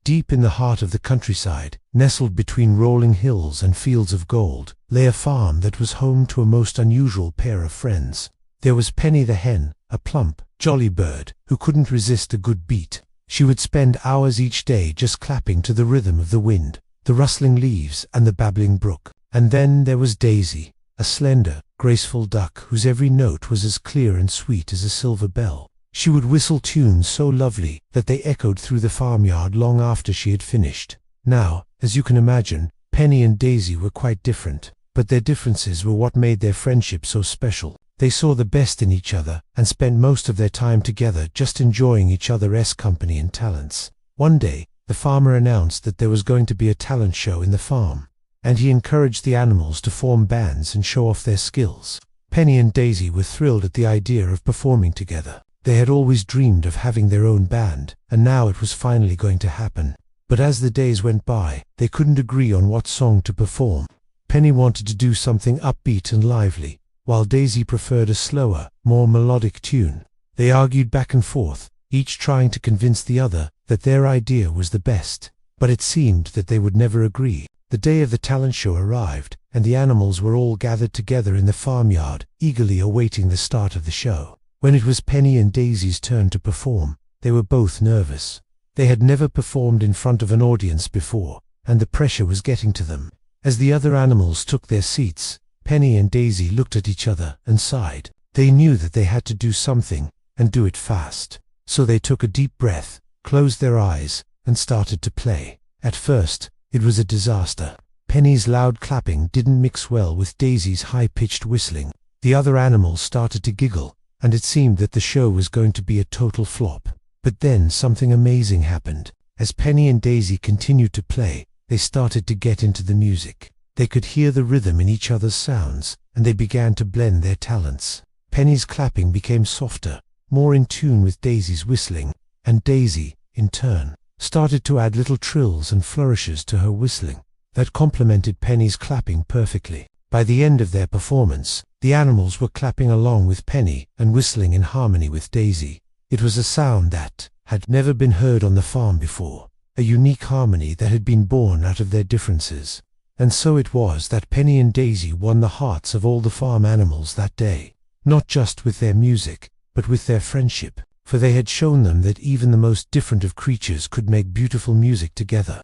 Deep in the heart of the countryside, nestled between rolling hills and fields of gold, lay a farm that was home to a most unusual pair of friends. There was Penny the hen, a plump, jolly bird, who couldn't resist a good beat. She would spend hours each day just clapping to the rhythm of the wind, the rustling leaves, and the babbling brook. And then there was Daisy, a slender, graceful duck whose every note was as clear and sweet as a silver bell. She would whistle tunes so lovely that they echoed through the farmyard long after she had finished. Now, as you can imagine, Penny and Daisy were quite different, but their differences were what made their friendship so special. They saw the best in each other and spent most of their time together just enjoying each other's company and talents. One day, the farmer announced that there was going to be a talent show in the farm, and he encouraged the animals to form bands and show off their skills. Penny and Daisy were thrilled at the idea of performing together. They had always dreamed of having their own band, and now it was finally going to happen. But as the days went by, they couldn't agree on what song to perform. Penny wanted to do something upbeat and lively, while Daisy preferred a slower, more melodic tune. They argued back and forth, each trying to convince the other that their idea was the best. But it seemed that they would never agree. The day of the talent show arrived, and the animals were all gathered together in the farmyard, eagerly awaiting the start of the show. When it was Penny and Daisy's turn to perform, they were both nervous. They had never performed in front of an audience before, and the pressure was getting to them. As the other animals took their seats, Penny and Daisy looked at each other and sighed. They knew that they had to do something, and do it fast. So they took a deep breath, closed their eyes, and started to play. At first, it was a disaster. Penny's loud clapping didn't mix well with Daisy's high-pitched whistling. The other animals started to giggle, and it seemed that the show was going to be a total flop. But then something amazing happened. As Penny and Daisy continued to play, they started to get into the music. They could hear the rhythm in each other's sounds, and they began to blend their talents. Penny's clapping became softer, more in tune with Daisy's whistling, and Daisy, in turn, started to add little trills and flourishes to her whistling that complemented Penny's clapping perfectly. By the end of their performance, the animals were clapping along with Penny and whistling in harmony with Daisy. It was a sound that had never been heard on the farm before, a unique harmony that had been born out of their differences. And so it was that Penny and Daisy won the hearts of all the farm animals that day, not just with their music, but with their friendship, for they had shown them that even the most different of creatures could make beautiful music together.